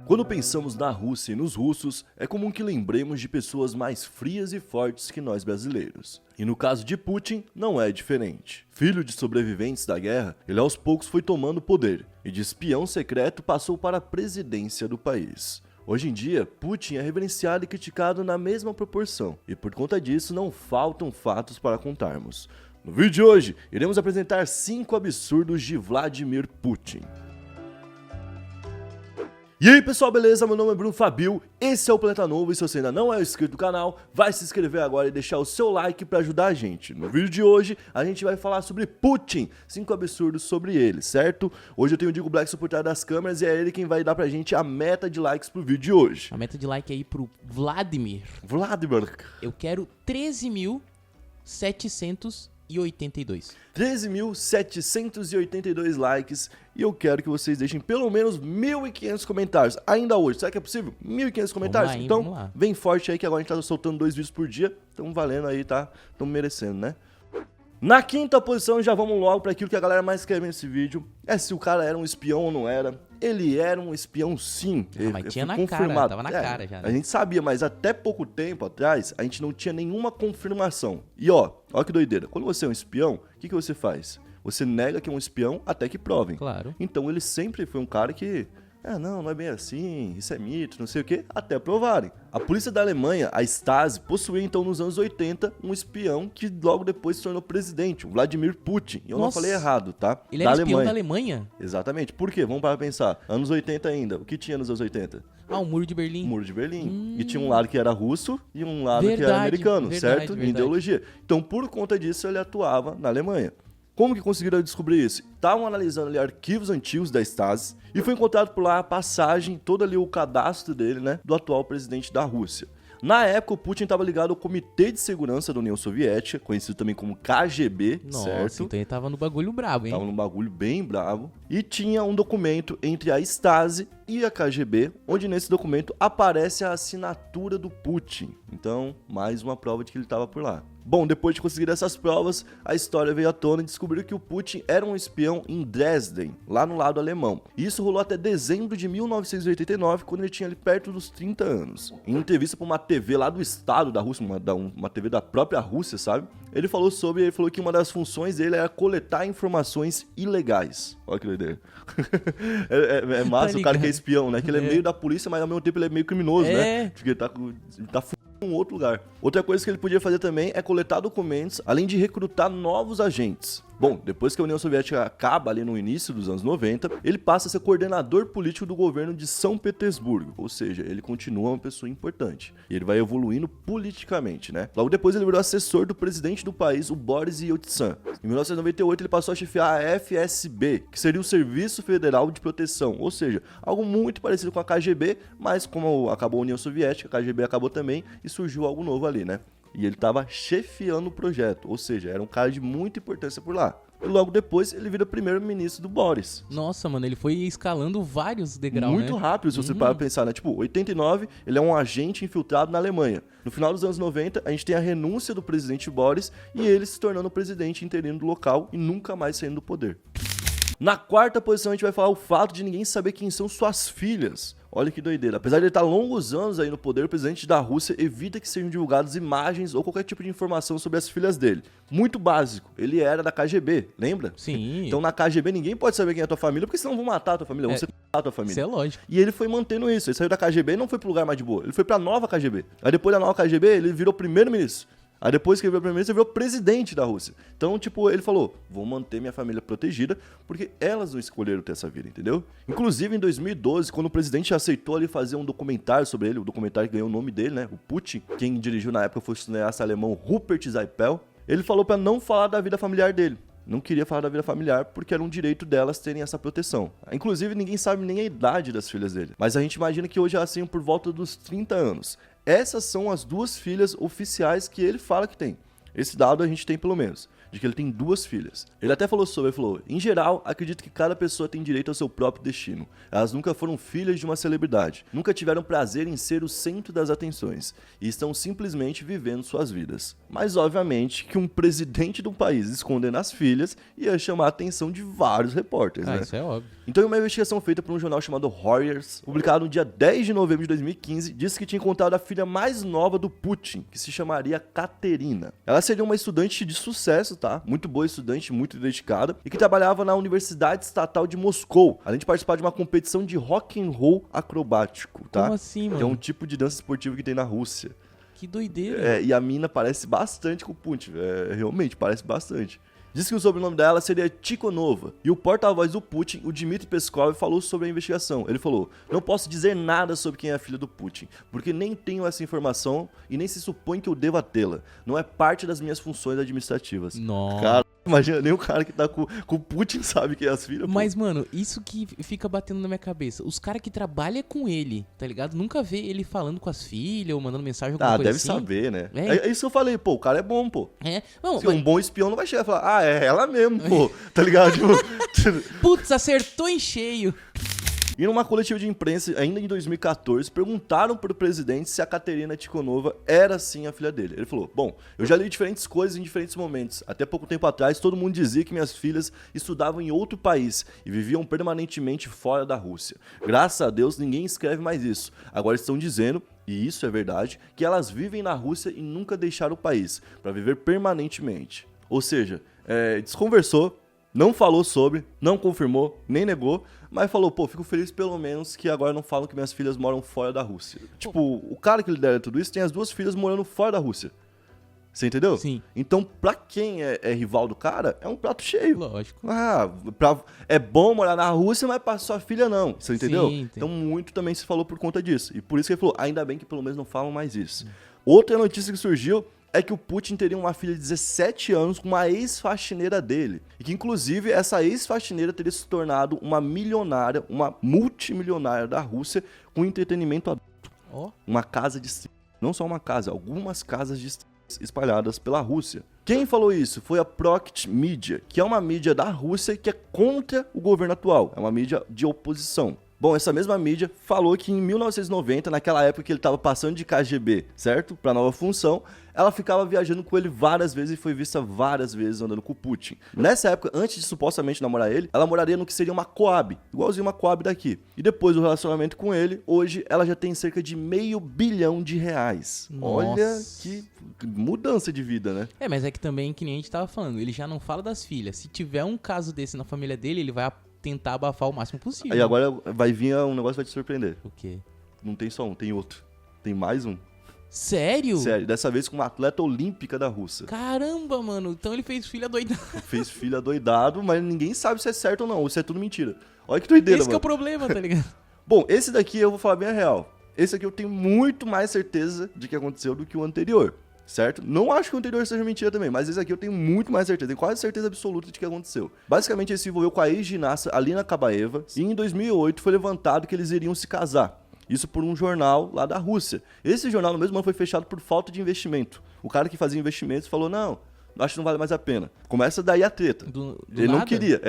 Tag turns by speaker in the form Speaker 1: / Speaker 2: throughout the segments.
Speaker 1: Quando pensamos na Rússia e nos russos, é comum que lembremos de pessoas mais frias e fortes que nós brasileiros. E no caso de Putin, não é diferente. Filho de sobreviventes da guerra, ele aos poucos foi tomando poder, e de espião secreto passou para a presidência do país. Hoje em dia, Putin é reverenciado e criticado na mesma proporção, e por conta disso não faltam fatos para contarmos. No vídeo de hoje, iremos apresentar 5 absurdos de Vladimir Putin. E aí pessoal, beleza? Meu nome é Bruno Fabio, esse é o Planeta Novo e se você ainda não é inscrito no canal, vai se inscrever agora e deixar o seu like para ajudar a gente. No vídeo de hoje, a gente vai falar sobre Putin, 5 absurdos sobre ele, certo? Hoje eu tenho o Digo Black por trás das câmeras e é ele quem vai dar pra gente a meta de likes pro vídeo de hoje.
Speaker 2: A meta de like aí pro Vladimir. Eu quero 13.782.
Speaker 1: 13.782 likes e eu quero que vocês deixem pelo menos 1.500 comentários ainda hoje. Será que é possível? 1.500 comentários?
Speaker 2: Vamos lá,
Speaker 1: então,
Speaker 2: vamos lá.
Speaker 1: Vem forte aí que agora a gente tá soltando 2 vídeos por dia. Estamos valendo aí, tá? Estamos merecendo, né? Na quinta posição, já vamos logo para aquilo que a galera mais quer ver nesse vídeo. É se o cara era um espião ou não era. Ele era um espião sim.
Speaker 2: Mas tinha na cara, tava na cara já. Né?
Speaker 1: A gente sabia, mas até pouco tempo atrás, a gente não tinha nenhuma confirmação. E ó que doideira. Quando você é um espião, o que você faz? Você nega que é um espião até que provem.
Speaker 2: Claro.
Speaker 1: Então ele sempre foi um cara que... não é bem assim, isso é mito, não sei o que, até provarem. A polícia da Alemanha, a Stasi, possuía então nos anos 80 um espião que logo depois se tornou presidente, o Vladimir Putin. E eu não falei errado, tá?
Speaker 2: Ele era espião da Alemanha?
Speaker 1: Exatamente. Por quê? Vamos para pensar. Anos 80 ainda. O que tinha nos anos 80?
Speaker 2: O Muro de Berlim.
Speaker 1: O Muro de Berlim. E tinha um lado que era russo e um lado que era americano, certo? Em ideologia. Então, por conta disso, ele atuava na Alemanha. Como que conseguiram descobrir isso? Estavam analisando ali arquivos antigos da Stasi e foi encontrado por lá a passagem, todo ali o cadastro dele, né, do atual presidente da Rússia. Na época, o Putin estava ligado ao Comitê de Segurança da União Soviética, conhecido também como KGB, certo?
Speaker 2: Então ele tava no bagulho brabo, hein?
Speaker 1: Tava num bagulho bem bravo. E tinha um documento entre a Stasi e a KGB, onde nesse documento aparece a assinatura do Putin. Então, mais uma prova de que ele estava por lá. Bom, depois de conseguir essas provas, a história veio à tona e descobriu que o Putin era um espião em Dresden, lá no lado alemão. E isso rolou até dezembro de 1989, quando ele tinha ali perto dos 30 anos. Em entrevista para uma TV lá do estado da Rússia, uma TV da própria Rússia, sabe? Ele falou que uma das funções dele era coletar informações ilegais. Olha que doideira. É massa o cara que é espião, né? Que ele é meio da polícia, mas ao mesmo tempo ele é meio criminoso, né? Porque ele tá em outro lugar. Outra coisa que ele podia fazer também é coletar documentos, além de recrutar novos agentes. Bom, depois que a União Soviética acaba ali no início dos anos 90, ele passa a ser coordenador político do governo de São Petersburgo, ou seja, ele continua uma pessoa importante. E ele vai evoluindo politicamente, né? Logo depois ele virou assessor do presidente do país, o Boris Yeltsin. Em 1998 ele passou a chefiar a FSB, que seria o Serviço Federal de Proteção, ou seja, algo muito parecido com a KGB, mas como acabou a União Soviética, a KGB acabou também e surgiu algo novo ali, né? E ele estava chefiando o projeto, ou seja, era um cara de muita importância por lá. E logo depois ele vira primeiro-ministro do Boris.
Speaker 2: Nossa, mano, ele foi escalando vários degraus,
Speaker 1: muito rápido, se você parar pra pensar, né? Tipo, 89, ele é um agente infiltrado na Alemanha. No final dos anos 90, a gente tem a renúncia do presidente Boris e ele se tornando presidente interino do local e nunca mais saindo do poder. Na quarta posição, a gente vai falar o fato de ninguém saber quem são suas filhas. Olha que doideira. Apesar de ele estar longos anos aí no poder, o presidente da Rússia evita que sejam divulgadas imagens ou qualquer tipo de informação sobre as filhas dele. Muito básico. Ele era da KGB, lembra?
Speaker 2: Sim.
Speaker 1: Então na KGB ninguém pode saber quem é a tua família, porque senão vão matar a tua família, vão sequestrar a tua família.
Speaker 2: Isso é lógico.
Speaker 1: E ele foi mantendo isso. Ele saiu da KGB e não foi pro lugar mais de boa. Ele foi pra nova KGB. Aí depois da nova KGB, ele virou primeiro-ministro. Aí depois que ele virou primeiro-ministro, ele virou presidente da Rússia. Então, tipo, ele falou, vou manter minha família protegida, porque elas não escolheram ter essa vida, entendeu? Inclusive, em 2012, quando o presidente aceitou ali fazer um documentário sobre ele, o documentário que ganhou o nome dele, né, o Putin, quem dirigiu na época foi o cineasta alemão Rupert Zaipel, ele falou pra não falar da vida familiar dele. Não queria falar da vida familiar porque era um direito delas terem essa proteção. Inclusive, ninguém sabe nem a idade das filhas dele. Mas a gente imagina que hoje elas tenham por volta dos 30 anos. Essas são as 2 filhas oficiais que ele fala que tem. Esse dado a gente tem pelo menos. de que ele tem 2 filhas. Ele até falou sobre, ele falou, em geral, acredito que cada pessoa tem direito ao seu próprio destino. Elas nunca foram filhas de uma celebridade, nunca tiveram prazer em ser o centro das atenções, e estão simplesmente vivendo suas vidas. Mas, obviamente, que um presidente de um país escondendo as filhas ia chamar a atenção de vários repórteres, né?
Speaker 2: Isso é óbvio.
Speaker 1: Então, uma investigação feita por um jornal chamado Reuters, publicado no dia 10 de novembro de 2015, disse que tinha encontrado a filha mais nova do Putin, que se chamaria Katerina. Ela seria uma estudante de sucesso, tá? Muito boa estudante, muito dedicada, e que trabalhava na Universidade Estatal de Moscou, além de participar de uma competição de rock and roll acrobático, tá?
Speaker 2: Como assim, mano?
Speaker 1: Que é um tipo de dança esportiva que tem na Rússia.
Speaker 2: Que doideira.
Speaker 1: E a mina parece bastante com o Putin, realmente parece bastante. Diz que o sobrenome dela seria Tikhonova. E o porta-voz do Putin, o Dmitry Peskov, falou sobre a investigação. Ele falou, não posso dizer nada sobre quem é a filha do Putin, porque nem tenho essa informação e nem se supõe que eu deva tê-la. Não é parte das minhas funções administrativas.
Speaker 2: Nossa.
Speaker 1: Cara, imagina, nem o cara que tá com o Putin sabe quem é as filhas.
Speaker 2: Mas, mano, isso que fica batendo na minha cabeça. Os caras que trabalham com ele, tá ligado? Nunca vê ele falando com as filhas ou mandando mensagem, alguma coisa
Speaker 1: deve
Speaker 2: assim.
Speaker 1: saber, né?
Speaker 2: É.
Speaker 1: É isso que eu falei, pô, o cara é bom, pô.
Speaker 2: Não,
Speaker 1: Se um bom espião não vai chegar e falar, é ela mesmo, pô, tá ligado?
Speaker 2: Putz, acertou em cheio.
Speaker 1: E numa coletiva de imprensa, ainda em 2014, perguntaram pro presidente se a Katerina Tikhonova era sim a filha dele. Ele falou, bom, eu já li diferentes coisas em diferentes momentos. Até pouco tempo atrás, todo mundo dizia que minhas filhas estudavam em outro país e viviam permanentemente fora da Rússia. Graças a Deus, ninguém escreve mais isso. Agora estão dizendo, e isso é verdade, que elas vivem na Rússia e nunca deixaram o país, para viver permanentemente. Ou seja, desconversou, não falou sobre, não confirmou, nem negou, mas falou, pô, fico feliz pelo menos que agora não falam que minhas filhas moram fora da Rússia. Tipo, o cara que lidera tudo isso tem as 2 filhas morando fora da Rússia. Você entendeu?
Speaker 2: Sim.
Speaker 1: Então, pra quem é rival do cara, é um prato cheio.
Speaker 2: Lógico.
Speaker 1: É bom morar na Rússia, mas pra sua filha não. Você entendeu?
Speaker 2: Sim,
Speaker 1: então, muito também se falou por conta disso. E por isso que ele falou, ainda bem que pelo menos não falam mais isso. Outra notícia que surgiu é que o Putin teria uma filha de 17 anos com uma ex-faxineira dele. E que, inclusive, essa ex-faxineira teria se tornado uma milionária, uma multimilionária da Rússia com entretenimento adulto.
Speaker 2: Ó.
Speaker 1: Uma casa de streaming. Não só uma casa, algumas casas de streaming espalhadas pela Rússia. Quem falou isso foi a Proct Media, que é uma mídia da Rússia que é contra o governo atual. É uma mídia de oposição. Bom, essa mesma mídia falou que em 1990, naquela época que ele estava passando de KGB, certo? Para nova função, ela ficava viajando com ele várias vezes e foi vista várias vezes andando com o Putin. Nessa época, antes de supostamente namorar ele, ela moraria no que seria uma Coab, igualzinho uma Coab daqui. E depois do relacionamento com ele, hoje ela já tem cerca de R$500 bilhão.
Speaker 2: Nossa.
Speaker 1: Olha que mudança de vida, né?
Speaker 2: Mas é que também, que nem a gente tava falando, ele já não fala das filhas. Se tiver um caso desse na família dele, ele vai tentar abafar o máximo possível.
Speaker 1: Aí agora vai vir um negócio que vai te surpreender.
Speaker 2: O quê?
Speaker 1: Não tem só um, tem outro. Tem mais um.
Speaker 2: Sério?
Speaker 1: Sério, dessa vez com uma atleta olímpica da Rússia.
Speaker 2: Caramba, mano. Então ele fez filha doidada.
Speaker 1: Fez filha doidado, mas ninguém sabe se é certo ou não. Ou se é tudo mentira. Olha que doideira,
Speaker 2: Esse que
Speaker 1: mano.
Speaker 2: é o problema, tá ligado?
Speaker 1: Bom, esse daqui eu vou falar bem a real. Esse aqui eu tenho muito mais certeza de que aconteceu do que o anterior. Certo? Não acho que o anterior seja mentira também, mas esse aqui eu tenho muito mais certeza, tenho quase certeza absoluta de que aconteceu. Basicamente, ele se envolveu com a ex-ginasta Alina Kabaeva e em 2008 foi levantado que eles iriam se casar. Isso por um jornal lá da Rússia. Esse jornal no mesmo ano foi fechado por falta de investimento. O cara que fazia investimentos falou, não, acho que não vale mais a pena. Começa daí a treta. Ele
Speaker 2: nada?
Speaker 1: não queria,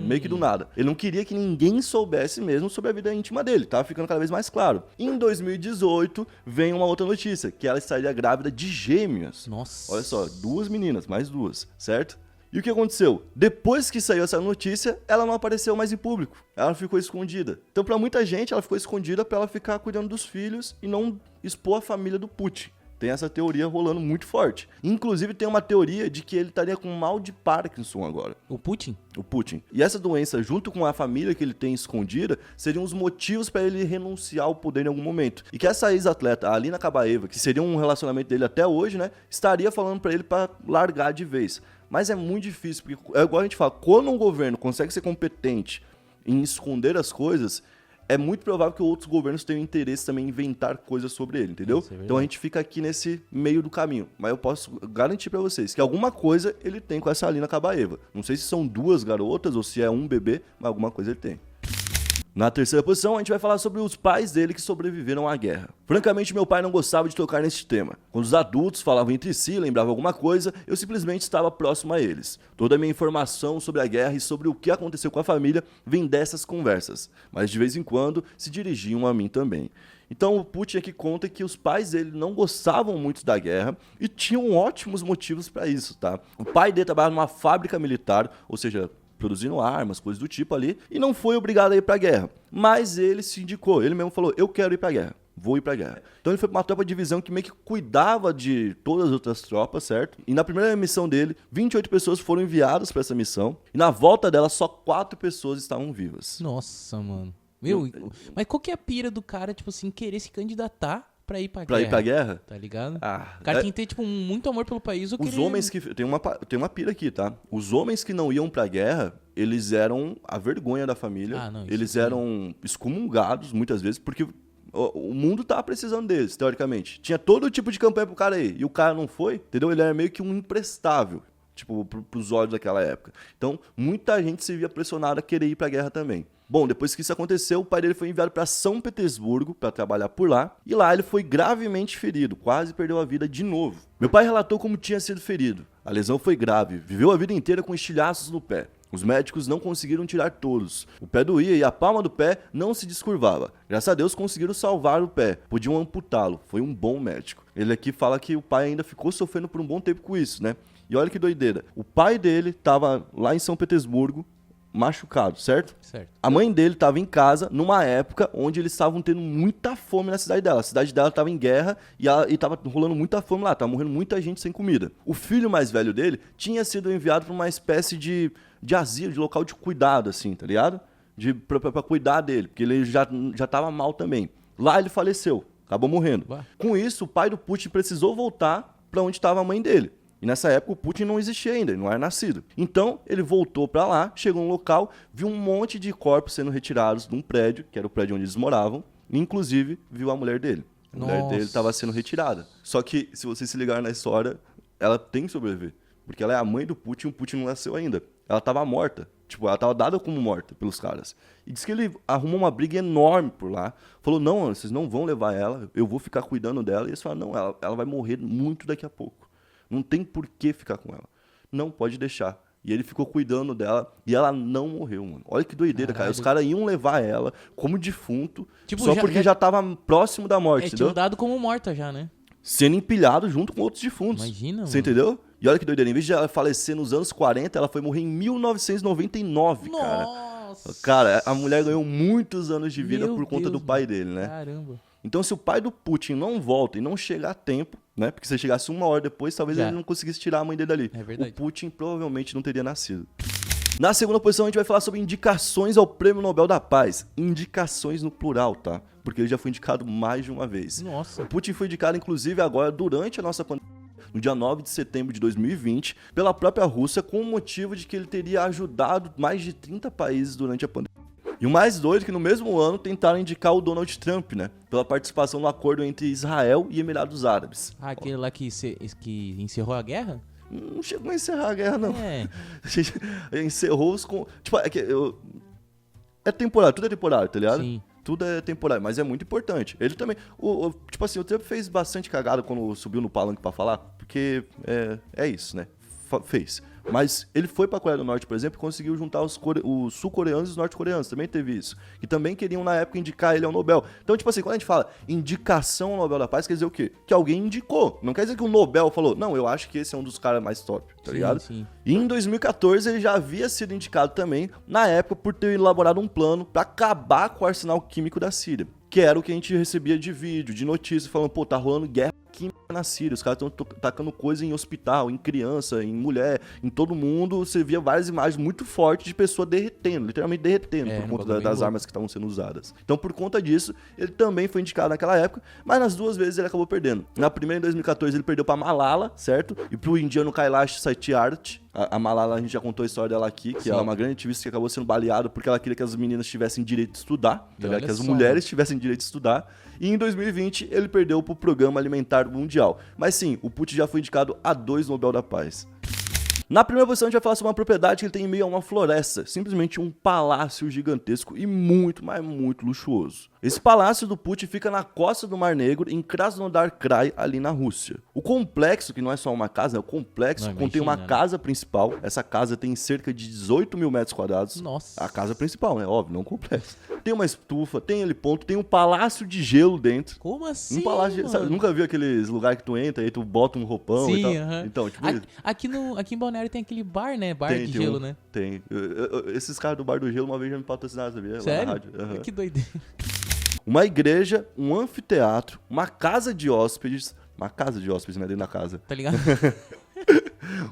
Speaker 1: meio que do nada. Ele não queria que ninguém soubesse mesmo sobre a vida íntima dele, tava ficando cada vez mais claro. Em 2018, vem uma outra notícia, que ela estaria grávida de gêmeos.
Speaker 2: Nossa.
Speaker 1: Olha só, 2 meninas, mais 2, certo? E o que aconteceu? Depois que saiu essa notícia, ela não apareceu mais em público. Ela ficou escondida. Então, pra muita gente, ela ficou escondida pra ela ficar cuidando dos filhos e não expor a família do Putin. Tem essa teoria rolando muito forte. Inclusive, tem uma teoria de que ele estaria com mal de Parkinson agora.
Speaker 2: O Putin?
Speaker 1: O Putin. E essa doença, junto com a família que ele tem escondida, seriam os motivos para ele renunciar ao poder em algum momento. E que essa ex-atleta, a Alina Kabaeva, que seria um relacionamento dele até hoje, né, estaria falando para ele para largar de vez. Mas é muito difícil, porque é igual a gente fala, quando um governo consegue ser competente em esconder as coisas, é muito provável que outros governos tenham interesse também em inventar coisas sobre ele, entendeu? Então a gente fica aqui nesse meio do caminho. Mas eu posso garantir pra vocês que alguma coisa ele tem com essa Alina Kabaeva. Não sei se são 2 garotas ou se é um bebê, mas alguma coisa ele tem. Na terceira posição, a gente vai falar sobre os pais dele que sobreviveram à guerra. Francamente, meu pai não gostava de tocar nesse tema. Quando os adultos falavam entre si, lembravam alguma coisa, eu simplesmente estava próximo a eles. Toda a minha informação sobre a guerra e sobre o que aconteceu com a família vem dessas conversas, mas de vez em quando se dirigiam a mim também. Então o Putin aqui conta que os pais dele não gostavam muito da guerra e tinham ótimos motivos para isso, tá? O pai dele trabalhava numa fábrica militar, ou seja, produzindo armas, coisas do tipo ali, e não foi obrigado a ir pra guerra. Mas ele se indicou, ele mesmo falou, eu quero ir pra guerra, vou ir pra guerra. Então ele foi pra uma tropa de divisão que meio que cuidava de todas as outras tropas, certo? E na primeira missão dele, 28 pessoas foram enviadas pra essa missão, e na volta dela só 4 pessoas estavam vivas.
Speaker 2: Nossa, mano. Meu, mas qual que é a pira do cara, tipo assim, querer se candidatar pra ir pra guerra?
Speaker 1: Pra ir pra guerra?
Speaker 2: Tá ligado?
Speaker 1: Ah,
Speaker 2: O cara tem que ter, tipo, muito amor pelo país ou
Speaker 1: os
Speaker 2: querer...
Speaker 1: homens que... Tem uma pira aqui, tá? Os homens que não iam pra guerra, eles eram a vergonha da família.
Speaker 2: Ah, não, isso
Speaker 1: eles
Speaker 2: sim.
Speaker 1: eram excomungados, muitas vezes, porque o mundo tava precisando deles, teoricamente. Tinha todo tipo de campanha pro cara aí, e o cara não foi, entendeu? Ele era meio que um imprestável, tipo, pros olhos daquela época. Então, muita gente se via pressionada a querer ir pra guerra também. Bom, depois que isso aconteceu, o pai dele foi enviado para São Petersburgo para trabalhar por lá, e lá ele foi gravemente ferido, quase perdeu a vida de novo. Meu pai relatou como tinha sido ferido. A lesão foi grave, viveu a vida inteira com estilhaços no pé. Os médicos não conseguiram tirar todos. O pé doía e a palma do pé não se descurvava. Graças a Deus conseguiram salvar o pé, podiam amputá-lo, foi um bom médico. Ele aqui fala que o pai ainda ficou sofrendo por um bom tempo com isso, né? E olha que doideira, o pai dele estava lá em São Petersburgo, machucado, certo?
Speaker 2: Certo.
Speaker 1: A mãe dele estava em casa numa época onde eles estavam tendo muita fome na cidade dela. A cidade dela estava em guerra e estava rolando muita fome lá, estava morrendo muita gente sem comida. O filho mais velho dele tinha sido enviado para uma espécie de asilo, de local de cuidado, assim, tá ligado? Pra cuidar dele, porque ele já estava mal também. Lá ele faleceu, acabou morrendo.
Speaker 2: Ué.
Speaker 1: Com isso, o pai do Putin precisou voltar para onde estava a mãe dele. E nessa época o Putin não existia ainda, ele não era nascido. Então ele voltou pra lá, chegou no local, viu um monte de corpos sendo retirados de um prédio, que era o prédio onde eles moravam, e inclusive viu a mulher dele. A mulher dele estava sendo retirada. Só que, se vocês se ligarem na história, ela tem que sobreviver. Porque ela é a mãe do Putin e o Putin não nasceu ainda. Ela estava morta. Tipo, ela estava dada como morta pelos caras. E diz que ele arrumou uma briga enorme por lá. Falou, não, vocês não vão levar ela, eu vou ficar cuidando dela. E eles falaram, não, ela vai morrer muito daqui a pouco. Não tem por que ficar com ela. Não pode deixar. E ele ficou cuidando dela e ela não morreu, mano. Olha que doideira, cara. Os caras iam levar ela como defunto, tipo, só porque já tava próximo da morte, entendeu?
Speaker 2: Tinham dado como morta já, né?
Speaker 1: Sendo empilhado junto com outros defuntos.
Speaker 2: Imagina,
Speaker 1: Você
Speaker 2: mano.
Speaker 1: entendeu? E olha que doideira. Em vez de ela falecer nos anos 40, ela foi morrer em 1999, cara.
Speaker 2: Nossa!
Speaker 1: Cara, a mulher ganhou muitos anos de vida
Speaker 2: Meu
Speaker 1: por conta
Speaker 2: Deus,
Speaker 1: do pai
Speaker 2: mano.
Speaker 1: dele, né?
Speaker 2: Caramba.
Speaker 1: Então, se o pai do Putin não volta e não chegar a tempo, né? Porque se ele chegasse uma hora depois, talvez
Speaker 2: Já.
Speaker 1: ele não conseguisse tirar a mãe dele dali.
Speaker 2: É verdade.
Speaker 1: O Putin provavelmente não teria nascido. Na segunda posição, a gente vai falar sobre indicações ao Prêmio Nobel da Paz. Indicações no plural, tá? Porque ele já foi indicado mais de uma vez.
Speaker 2: Nossa.
Speaker 1: O Putin foi indicado, inclusive, agora durante a nossa pandemia, no dia 9 de setembro de 2020, pela própria Rússia, com o motivo de que ele teria ajudado mais de 30 países durante a pandemia. E o mais doido é que no mesmo ano tentaram indicar o Donald Trump, né? Pela participação no acordo entre Israel e Emirados Árabes.
Speaker 2: Ah, aquele lá que encerrou a guerra?
Speaker 1: Não chegou a encerrar a guerra, não.
Speaker 2: É.
Speaker 1: Encerrou os... Tipo, é temporário, tudo é temporário, tá ligado?
Speaker 2: Sim.
Speaker 1: Tudo é temporário, mas é muito importante. Ele também... tipo assim, o Trump fez bastante cagada quando subiu no palanque pra falar, porque é isso, né? Fez. Mas ele foi pra Coreia do Norte, por exemplo, e conseguiu juntar os sul-coreanos e os norte-coreanos. Também teve isso. Que também queriam, na época, indicar ele ao Nobel. Então, tipo assim, quando a gente fala indicação ao Nobel da Paz, quer dizer o quê? Que alguém indicou. Não quer dizer que o Nobel falou, não, eu acho que esse é um dos caras mais top, tá ligado?
Speaker 2: Sim.
Speaker 1: E em 2014 ele já havia sido indicado também, na época, por ter elaborado um plano pra acabar com o arsenal químico da Síria. Que era o que a gente recebia de vídeo, de notícia, falando, pô, tá rolando guerra química na Síria, os caras estão tacando coisa em hospital, em criança, em mulher, em todo mundo. Você via várias imagens muito fortes de pessoa derretendo, literalmente derretendo, por conta das armas que estavam sendo usadas. Então, por conta disso, ele também foi indicado naquela época, mas nas duas vezes ele acabou perdendo. Na primeira, em 2014, ele perdeu pra Malala, certo? E pro indiano Kailash Satyarthi. A Malala, a gente já contou a história dela aqui, que ela é uma grande ativista que acabou sendo baleada porque ela queria que as meninas tivessem direito de estudar, tá, que as mulheres tivessem direito de estudar. E em 2020 ele perdeu pro Programa Alimentar Mundial. Mas sim, o Putin já foi indicado a 2 Nobel da Paz. Na primeira posição a gente vai falar sobre uma propriedade que ele tem em meio a uma floresta, simplesmente um palácio gigantesco e muito, mas muito luxuoso. Esse palácio do Putin fica na costa do Mar Negro, em Krasnodar Krai, ali na Rússia. O complexo, que não é só uma casa, o complexo contém uma casa principal. Essa casa tem cerca de 18 mil metros quadrados.
Speaker 2: Nossa.
Speaker 1: A casa principal, né? Óbvio, não o complexo. Tem uma estufa, tem heliponto, tem um palácio de gelo dentro.
Speaker 2: Como assim,
Speaker 1: Um palácio de...
Speaker 2: mano?
Speaker 1: Sabe, nunca viu aqueles lugares que tu entra e tu bota um roupão e tal?
Speaker 2: Aham.
Speaker 1: Então, tipo...
Speaker 2: Aqui em Balneário tem aquele bar, né? Bar
Speaker 1: Tem,
Speaker 2: de
Speaker 1: tem
Speaker 2: gelo,
Speaker 1: um-
Speaker 2: né?
Speaker 1: Tem. Esses caras do Bar do Gelo uma vez já me patrocinaram, sabia? Lá na
Speaker 2: Sério?
Speaker 1: rádio. Aham.
Speaker 2: Que doideira.
Speaker 1: Uma igreja, um anfiteatro, uma casa de hóspedes, né, dentro da casa,
Speaker 2: Tá ligado?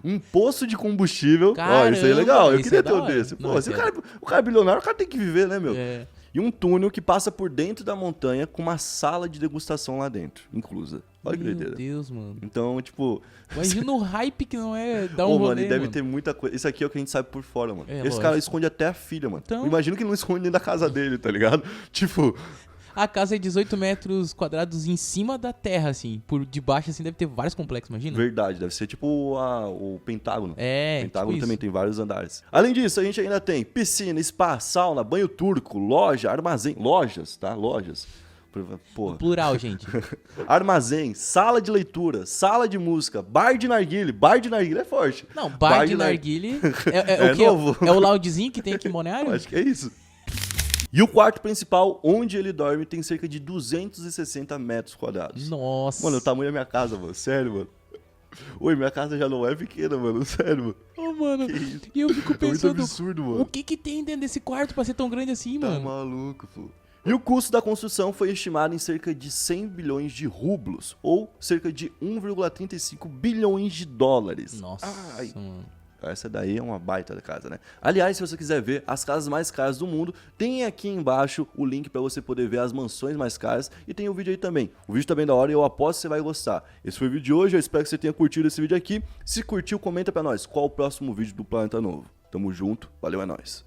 Speaker 1: um poço de combustível, ó,
Speaker 2: Caramba,
Speaker 1: isso aí é legal, eu
Speaker 2: isso
Speaker 1: queria
Speaker 2: é
Speaker 1: ter
Speaker 2: da
Speaker 1: um
Speaker 2: hora.
Speaker 1: desse.
Speaker 2: Não,
Speaker 1: Pô,
Speaker 2: isso
Speaker 1: se
Speaker 2: é-
Speaker 1: o cara é bilionário, o cara tem que viver, né, meu?
Speaker 2: É.
Speaker 1: E um túnel que passa por dentro da montanha com uma sala de degustação lá dentro, inclusa. Olha que
Speaker 2: Meu
Speaker 1: doideira.
Speaker 2: Deus, mano.
Speaker 1: Então, tipo...
Speaker 2: Imagina o hype que não é dar um
Speaker 1: Ô,
Speaker 2: rolê,
Speaker 1: mano, e deve
Speaker 2: mano.
Speaker 1: ter muita coisa. Isso aqui é o que a gente sabe por fora, mano.
Speaker 2: É,
Speaker 1: Esse
Speaker 2: lógico.
Speaker 1: cara esconde até a filha, mano.
Speaker 2: Então-
Speaker 1: Imagina que ele não esconde dentro da casa dele, tá ligado? Tipo...
Speaker 2: A casa é 18 metros quadrados em cima da terra, assim. Por debaixo, assim, deve ter vários complexos, imagina?
Speaker 1: Verdade, deve ser tipo o Pentágono.
Speaker 2: É,
Speaker 1: O Pentágono
Speaker 2: tipo
Speaker 1: também
Speaker 2: isso.
Speaker 1: tem vários andares. Além disso, a gente ainda tem piscina, spa, sauna, banho turco, loja, armazém. Lojas, tá? Lojas. Porra.
Speaker 2: Plural, gente.
Speaker 1: Armazém, sala de leitura, sala de música, bar de narguile. Bar de narguile é forte.
Speaker 2: Não, bar de narguile é
Speaker 1: É
Speaker 2: o quê?
Speaker 1: novo.
Speaker 2: É o loungezinho que tem aqui em Balneário?
Speaker 1: Acho que é isso. E o quarto principal, onde ele dorme, tem cerca de 260 metros quadrados.
Speaker 2: Nossa.
Speaker 1: Mano, o tamanho da minha casa, mano. Sério, mano. Oi, minha casa já não é pequena, mano. Sério, mano.
Speaker 2: Ô, mano.
Speaker 1: Que isso?
Speaker 2: E eu fico
Speaker 1: É muito
Speaker 2: pensando,
Speaker 1: absurdo,
Speaker 2: o
Speaker 1: mano.
Speaker 2: que tem dentro desse quarto pra ser tão grande assim,
Speaker 1: Tá
Speaker 2: mano?
Speaker 1: maluco, pô. E o custo da construção foi estimado em cerca de 100 bilhões de rublos, ou cerca de 1,35 bilhões de dólares.
Speaker 2: Nossa,
Speaker 1: Ai,
Speaker 2: mano.
Speaker 1: essa daí é uma baita da casa, né? Aliás, se você quiser ver as casas mais caras do mundo, tem aqui embaixo o link pra você poder ver as mansões mais caras e tem o vídeo aí também. O vídeo tá bem da hora e eu aposto que você vai gostar. Esse foi o vídeo de hoje, eu espero que você tenha curtido esse vídeo aqui. Se curtiu, comenta pra nós qual o próximo vídeo do Planeta Novo. Tamo junto, valeu, é nóis.